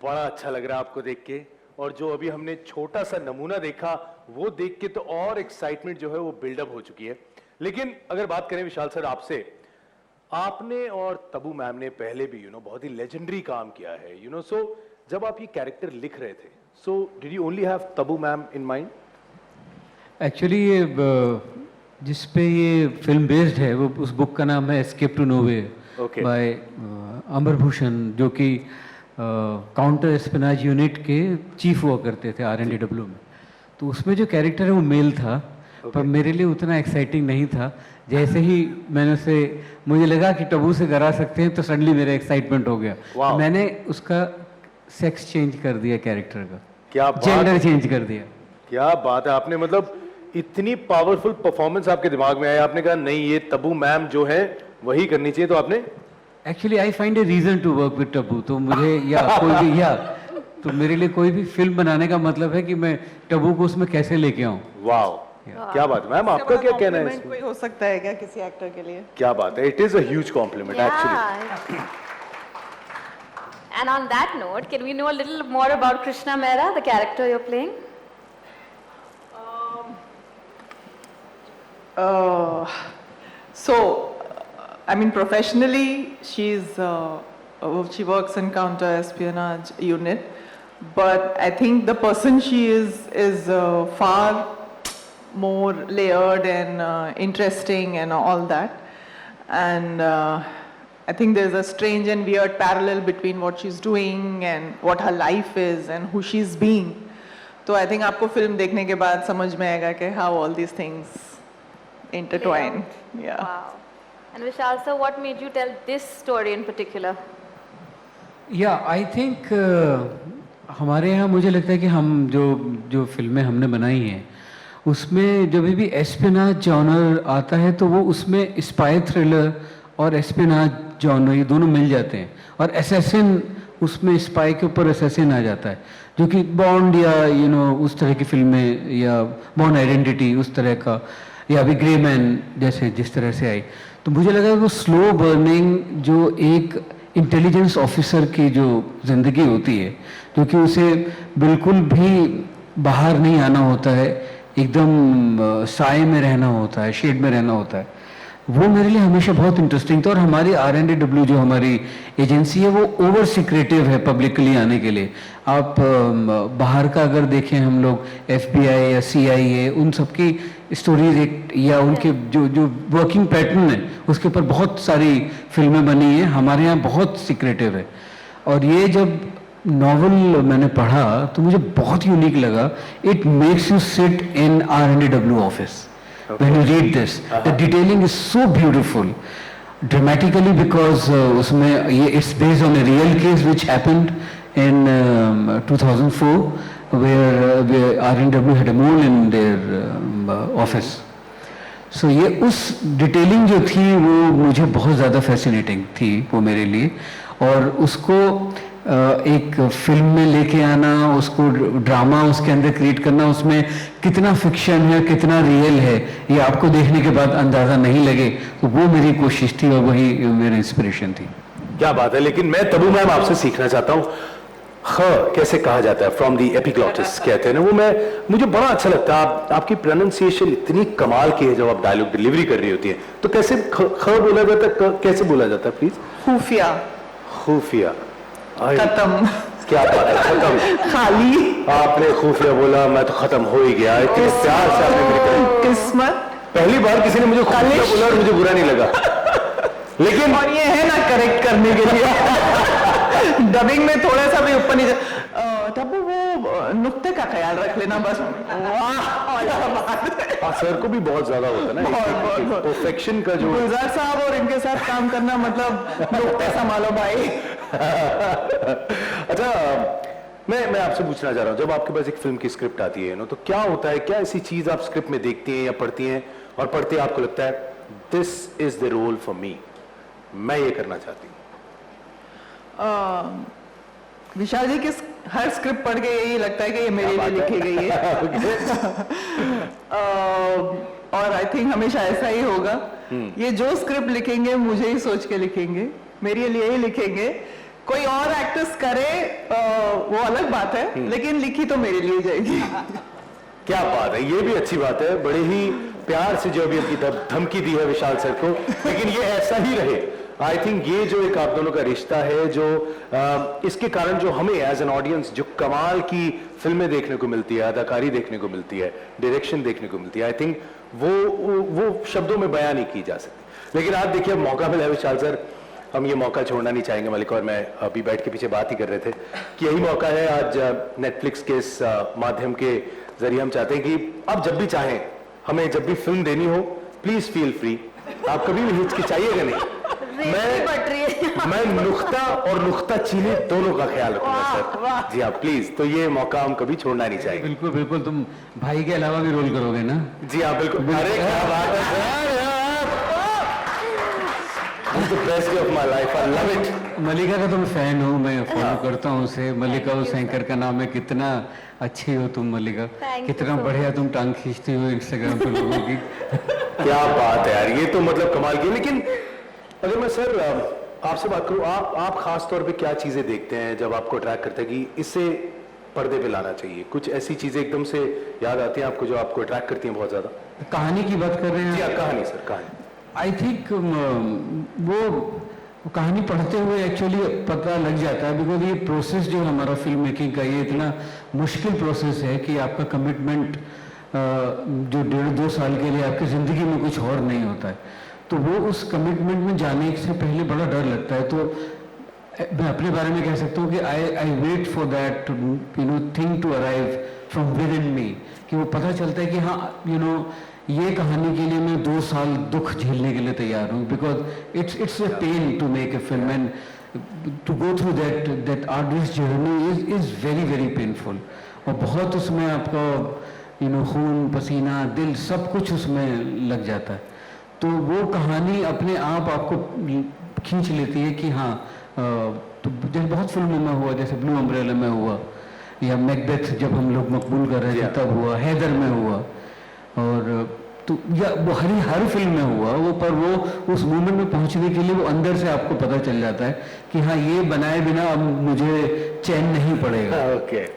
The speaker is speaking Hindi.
बड़ा अच्छा लग रहा है आपको देख के, और जो अभी हमने छोटा सा नमूना देखा वो देख के तो और एक्साइटमेंट जो है वो बिल्डअप हो चुकी है। लेकिन अगर बात करें विशाल सर आपसे, आपने और तबू मैम ने पहले भी बहुत ही लेजेंडरी काम किया है सो जब आप ये कैरेक्टर लिख रहे थे, so did you only have Tabu ma'am in mind? Actually ये जिस पे ये फिल्म बेस्ड है वो उस बुक का नाम है एस्केप टू नोवे बाय अमर भूषण, जो कि काउंटर एस्पिनाज यूनिट के चीफ हुआ करते थे RNDW में। तो उसमें जो कैरेक्टर है वो मेल था, पर मेरे लिए उतना एक्साइटिंग नहीं था। जैसे ही मैंने उसे, मुझे लगा कि टबू से करा सकते हैं, तो सडनली मेरा एक्साइटमेंट हो गया। तो मैंने उसका सेक्स चेंज कर दिया, कैरेक्टर का क्या जेंडर चेंज कर दिया। क्या बात है, आपने मतलब इतनी पावरफुल परफॉर्मेंस आपके दिमाग में आया, आपने कहा नहीं ये तबू मैम जो है वही करनी चाहिए, तो आपने actually I find a reason to work with taboo. तो मुझे या कोई भी तो मेरे लिए कोई भी फिल्म बनाने का मतलब है कि मैं टबू को उसमें कैसे लेके आऊं। वाह क्या बात है मैम, आपका क्या कहना है? कोई हो सकता है क्या किसी एक्टर के लिए? क्या बात है, it is a huge complement actually. And on that note, can we know a little more about Krishna Mehra, the character you're playing? I mean, professionally, she works in counter-espionage unit, but I think the person she is far more layered and interesting and all that. And I think there's a strange and weird parallel between what she's doing and what her life is and who she's being. So I think आपको फिल्म देखने के बाद समझ में आएगा कि how all these things intertwine. Yeah. Wow. And Vishal sir, what made you tell this story in particular? Yeah, I think हमारे यहाँ मुझे लगता है कि हम जो फिल्में हमने बनाई हैं उसमें जब भी एस्पिनाज जॉनर आता है तो वो उसमें स्पाई थ्रिलर और एस्पिनाज जॉनर ये दोनों मिल जाते हैं, और असैसिन उसमें स्पाई के ऊपर असैसिन आ जाता है, जो कि बॉन्ड या उस तरह की फिल्में या बॉर्न आइडेंटिटी उस तरह का, या अभी ग्रे मैन जैसे जिस तरह से आई। तो मुझे लगा वो स्लो बर्निंग जो एक इंटेलिजेंस ऑफिसर की जो ज़िंदगी होती है, क्योंकि उसे बिल्कुल भी बाहर नहीं आना होता है, एकदम साए में रहना होता है, शेड में रहना होता है, वो मेरे लिए हमेशा बहुत इंटरेस्टिंग था। और हमारी RNDW जो हमारी एजेंसी है वो ओवर सीक्रेटिव है पब्लिकली आने के लिए। आप बाहर का अगर देखें, हम लोग FBI या CIA उन सबकी स्टोरीज एक या उनके जो वर्किंग पैटर्न है उसके ऊपर बहुत सारी फिल्में बनी हैं, हमारे यहाँ बहुत सीक्रेटिव है। और ये जब नॉवल मैंने पढ़ा तो मुझे बहुत यूनिक लगा। It makes you sit in RNDW office when you read this. The detailing is so beautiful dramatically because उसमें ये it's based on a real case which happened in 2004 where RNW had a mole in their office. So ये उस डिटेलिंग जो थी वो मुझे बहुत ज़्यादा फैसिनेटिंग थी वो मेरे लिए, और उसको एक फिल्म में लेके आना, उसको ड्रामा उसके अंदर क्रिएट करना, उसमें कितना फिक्शन है कितना रियल है ये आपको देखने के बाद अंदाज़ा नहीं लगे, तो वो मेरी कोशिश थी और वही मेरी इंस्पिरेशन थी। क्या बात है। लेकिन मैं तबू मैम आपसे सीखना चाहता हूँ, कैसे कहा जाता है, फ्रॉम दी एपिग्लॉटिस कहते हैं ना, वो मुझे बड़ा अच्छा लगता है। आपकी प्रोनाउंसिएशन इतनी कमाल की है जब आप डायलॉग डिलीवरी कर रही होती है, तो कैसे ख बोला जाता है, कैसे बोला जाता है प्लीज? खुफिया। खुफिया, खत्म। क्या बात है, खत्म। खाली आपने खुफिया बोला, मैं तो खत्म हो ही गया। इतने प्यार से आपने मेरी किस्मत। पहली बार किसी ने मुझे खुफिया बोला और मुझे बुरा नहीं लगा। लेकिन और ये है ना करेक्ट करने के लिए डबिंग में थोड़ा सा भी ऊपर नीचे तब वो नुक्ते का ख्याल रख लेना बस। वाह, सर को भी बहुत ज्यादा होता है ना परफेक्शन का जो। गुलजार साहब और इनके साथ काम करना मतलब नुक्ते संभालो भाई। अच्छा, मैं आपसे पूछना चाह रहा हूँ, जब आपके पास एक फिल्म की स्क्रिप्ट आती है तो क्या होता है, क्या ऐसी चीज आप स्क्रिप्ट में देखती हैं या पढ़ती हैं और पढ़ते आपको लगता है this is the role for me, मैं ये करना चाहती हूँ? विशाल जी की हर स्क्रिप्ट पढ़ के यही लगता है कि ये मेरे लिए लिखी गई है। और आई थिंक हमेशा ऐसा ही होगा। ये जो स्क्रिप्ट लिखेंगे मुझे ही सोच के लिखेंगे, मेरे लिए ही लिखेंगे, कोई और एक्ट्रेस करे वो अलग बात है, लेकिन लिखी तो मेरे लिए जाएगी। क्या बात है, ये भी अच्छी बात है। बड़े ही प्यार से जो अभी आपकी धमकी दी है विशाल सर को, लेकिन ये ऐसा ही रहे। आई थिंक ये जो एक आप दोनों का रिश्ता है, जो इसके कारण जो हमें एज एन ऑडियंस जो कमाल की फिल्में देखने को मिलती है, अदाकारी देखने को मिलती है, डायरेक्शन देखने को मिलती है, आई थिंक वो शब्दों में बयान नहीं की जा सकती। लेकिन आज देखिए, अब मौका मिला है विशाल सर, हम ये मौका छोड़ना नहीं चाहेंगे। मलिक और मैं अभी बैठ के पीछे बात ही कर रहे थे कि यही मौका है आज नेटफ्लिक्स के इस माध्यम के जरिए हम चाहते हैं कि आप जब भी चाहें, हमें जब भी फिल्म देनी हो, प्लीज फील फ्री। आप कभी भी हिचकिचाइएगा नहीं। मैं नुक्ता और नुक्ता चीनी दोनों का ख्याल रखूंगा सर। जी हाँ, प्लीज। तो ये मौका हम कभी छोड़ना नहीं चाहेंगे। बिल्कुल बिल्कुल, तुम भाई के अलावा भी रोल करोगे ना? जी हाँ, बिल्कुल। अरे क्या बात है sir, This is the best day of my life. I love it. मलिका का तो मैं फैन हूँ, मैं फॉलो करता हूँ उसे। मलिका उस एंकर का नाम है। कितना अच्छी हो तुम मलिका, Thank you कितना so बढ़िया तुम टांग खींचती हो इंस्टाग्राम पे लोगों की। क्या बात है यार, ये तो मतलब कमाल की। लेकिन अगर मैं सर आपसे बात करूं, आप खास तौर पे क्या चीजें देखते हैं जब आपको ट्रैक करते हैं कि इसे पर्दे पे लाना चाहिए? कुछ ऐसी चीजें एकदम से याद आती हैं आपको जो आपको अट्रैक्ट करती हैं बहुत ज्यादा? कहानी की बात कर रहे हैं? जी हाँ, कहानी सर, कहानी। आई थिंक वो कहानी पढ़ते हुए एक्चुअली पता लग जाता है, बिकॉज ये प्रोसेस जो हमारा फिल्म मेकिंग का, ये इतना मुश्किल प्रोसेस है कि आपका कमिटमेंट जो 1.5-2 साल के लिए आपकी ज़िंदगी में कुछ और नहीं होता है, तो वो उस कमिटमेंट में जाने से पहले बड़ा डर लगता है। तो मैं अपने बारे में कह सकता हूँ कि I wait for that thing to arrive from within me, कि वो पता चलता है कि हाँ ये कहानी के लिए मैं 2 साल दुख झेलने के लिए तैयार हूँ, because it's a pain to make a film and to go through that artist journey is very very painful. और बहुत उसमें आपका खून पसीना दिल सब कुछ उसमें लग जाता है। तो वो कहानी अपने आप आपको खींच लेती है कि हाँ, तो जैसे बहुत फिल्मों में हुआ, जैसे ब्लू अम्ब्रेला में हुआ, या मैकबेथ जब हम लोग मकबूल कर रहे थे तब हुआ, हैदर में हुआ, और तो या वो हर फिल्म में हुआ वो, पर वो उस मोमेंट में पहुंचने के लिए वो अंदर से आपको पता चल जाता है कि हाँ, ये बनाए बिना अब मुझे चैन नहीं पड़ेगा। ओके।